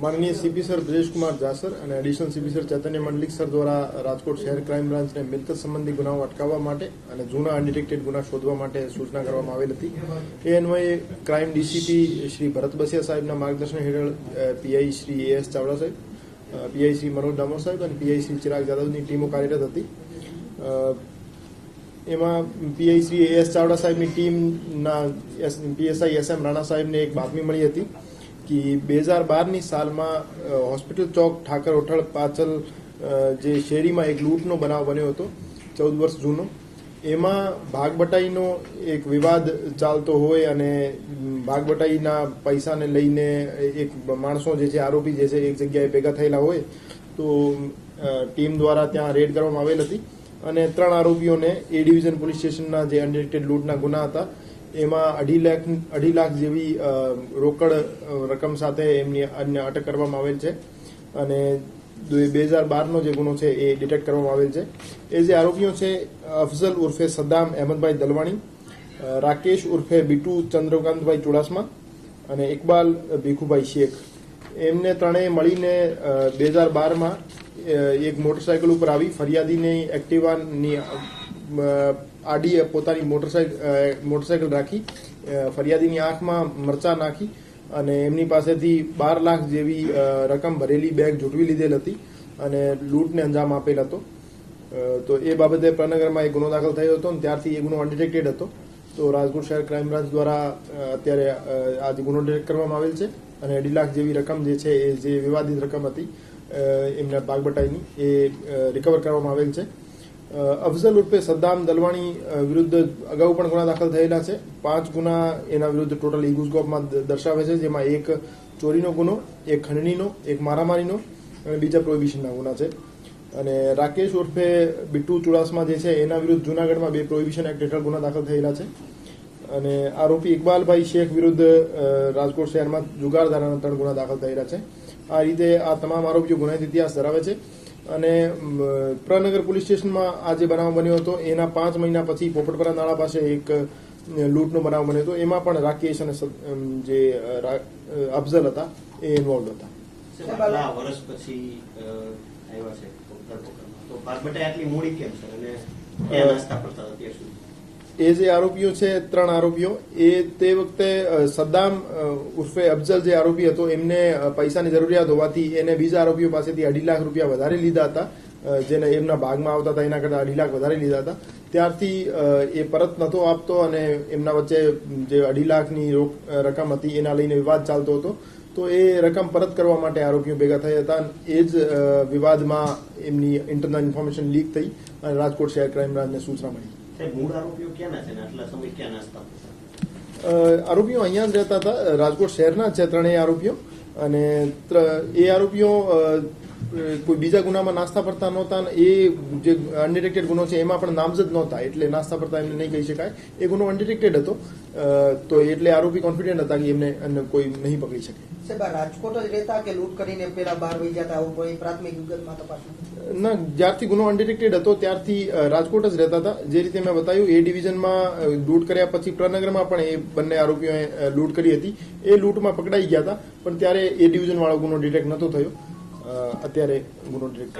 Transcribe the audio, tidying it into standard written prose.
माननीय CP sir Brajesh Kumar Jha sir અને additional CP sir ચૈતન્ય મંડલિક sir દ્વારા રાજકોટ શહેર ક્રાઇમ બ્રાન્ચને મિલકત સંબંધી ગુનાઓ અટકાવવા માટે અને જૂના અનડિટેક્ટેડ ગુના શોધવા માટે સૂચના કરવામાં આવેલ હતી। એ અન્વયે ક્રાઇમ ડીસીપી શ્રી ભરત બસિયા સાહેબના માર્ગદર્શન હેઠળ પીઆઈ શ્રી એસ ચાવડા સાહેબ, પીઆઈ શ્રી મનોજ ડામોર સાહેબ અને પીઆઈ શ્રી ચિરાગ જાદવની ટીમો કાર્યરત હતી। એમાં પીઆઈ શ્રી એસ ચાવડા સાહેબની ટીમના પીએસઆઈ એસ એમ રાણા સાહેબને એક બાતમી મળી હતી कि 2012 साल में हॉस्पिटल चौक ठाकर होटल पाचल जे शेरी में एक लूटनो बनाव बन्यो हतो 14 वर्ष जूनो। एमां भागबटाईनो एक विवाद चालतो होय अने भागबटाईना पैसाने लईने एक माणसो जे छे आरोपी जे छे एक जग्याए भेगा थयेला होय तो टीम द्वारा त्यां रेड करवामां आवेल हती अने 3 आरोपीओने ए डिविजन पोलीस स्टेशनना जे अनडिटेक्टेड लूटना गुना हता एमां 2.5 लाख जेवी रोकड़ रकम साथे एमनी अन्य अटक करवामां आवेल छे अने 2012 नो जे गुनो छे ए डिटेक्ट करवामां आवेल छे। ए जे आरोपीओ छे अफजल उर्फे सद्दाम अहमदभाई दलवाणी, राकेश उर्फे बीटू चंद्रकांतभाई चुडासमा अने इकबाल भीखुभाई शेख एमने त्रणेय मळीने 2012 में एक मोटरसाइकल पर आवी फरियादीनी एक्टिवानी आडी पोतानी मोटरसाइकल राखी फरियादीनी आंखमां मरचा नाखी अने एमनी पासेथी 12 लाख जेवी रकम भरेली बेग झूटवी लीधेल हती अने लूटने अंजाम आपेल हतो। तो ए बाबते प्रनगरमां एक गुनो दाखल थयो हतो अने त्यारथी ए गुनो अनडिटेक्टेड हतो। तो राजकोट शहर क्राइम ब्रांच द्वारा अत्यारे आज गुनो डिटेक्ट करवामां आवेल छे अने 2.5 लाख जेवी रकम जे छे ए जे विवादित रकम हती एमना भागबटाईनी ए रिकवर करवामां आवेल छे। अफजल उर्फे सद्दाम दलवाणी विरुद्ध अगाऊ पण गुना दाखल थयेला छे। 5 गुना एना विरुद्ध टोटल ई गुजगोपमां दर्शावे छे, जेमां एक चोरीनो गुनो, एक खंडणीनो, एक मारामारीनो अने बीजा प्रोहिबिशनना गुना छे। अने राकेश उर्फे बीटू चुडासमा जे छे एना विरुद्ध जूनागढ़मां 2 प्रोहिबिशन एक्ट हेठळ गुना दाखल थयेला छे। अने आरोपी इकबालभाई शेख विरुद्ध राजकोट शहेरमां जुगार धाराना 3 गुना दाखल थयेला छे। आ रीते आ तमाम आरोपीओ गुनाहित इतिहास धरावे छे અને પ્રનગર પોલીસ સ્ટેશનમાં આ જે બનાવ બન્યો હતો એના 5 મહિના પછી પોપટપરા નાળા પાસે એક લૂંટનો બનાવ બન્યો હતો। એમાં પણ રાકેશ અને જે અફઝલ હતા એ ઇન્વોલ્વ હતા। કેટલા વર્ષ પછી આવ્યા છે તો ભાગબટાઈ આટલી મોડી કેમ છે અને ક્યાં નાસ્તા પડતા હતા ત્યાં સુધી? એ જે આરોપીઓ છે 3 આરોપીઓ એ તે વખતે સદ્દામ ઉર્ફે અફઝલ જે આરોપી હતો એમને પૈસાની જરૂરિયાત હોવાથી એને બીજા આરોપીઓ પાસેથી 2.5 લાખ રૂપિયા વધારે લીધા હતા, જેને એમના ભાગમાં આવતા હતા એના કરતા 2.5 લાખ વધારે લીધા હતા। ત્યારથી એ પરત નતો આપતો અને એમના વચ્ચે જે 2.5 લાખની રકમ હતી એના લઈને વિવાદ ચાલતો હતો। તો એ રકમ પરત કરવા માટે આરોપીઓ ભેગા થયા હતા। એ જ વિવાદમાં એમની ઇન્ટરનલ ઇન્ફોર્મેશન લીક થઈ અને રાજકોટ શહેર ક્રાઇમ બ્રાન્ચને સૂચના મળી। મૂળ આરોપીઓ ક્યાંના છે ને આટલા સમય ક્યાં નાસ્તા? આરોપીઓ અહીંયા જ રહેતા હતા, રાજકોટ શહેરના છે 3 આરોપીઓ અને એ આરોપીઓ કોઈ બીજા ગુનામાં નાસ્તા પડતા નહોતા અને એ જે અનડિટેક્ટેડ ગુનો છે એમાં પણ નામજદ નહોતા એટલે નાસ્તા પડતા એમને નહીં કહી શકાય। એ ગુનો અનડિટેક્ટેડ હતો તો એટલે આરોપી કોન્ફિડન્ટ હતા કે એમને કોઈ નહીં પકડી શકે। સાહેબ રાજકોટ જ રહેતા કે લૂંટ કરીને પેલા બહાર વહી જતા આવું કોઈ પ્રાથમિક વિગતમાં તપાસ ના, જ્યારથી ગુનો અનડિટેક્ટેડ હતો ત્યારથી રાજકોટ જ રહેતા હતા। જે રીતે મેં બતાવ્યું એ ડિવિઝનમાં લૂંટ કર્યા પછી પ્રનગરમાં પણ એ બંને આરોપીઓએ લૂંટ કરી હતી। એ લૂંટમાં પકડાઈ ગયા હતા પણ ત્યારે એ ડિવિઝન વાળો ગુનો ડિટેક્ટ નતો થયો। અત્યારે ગુનો ડિટેક્ટ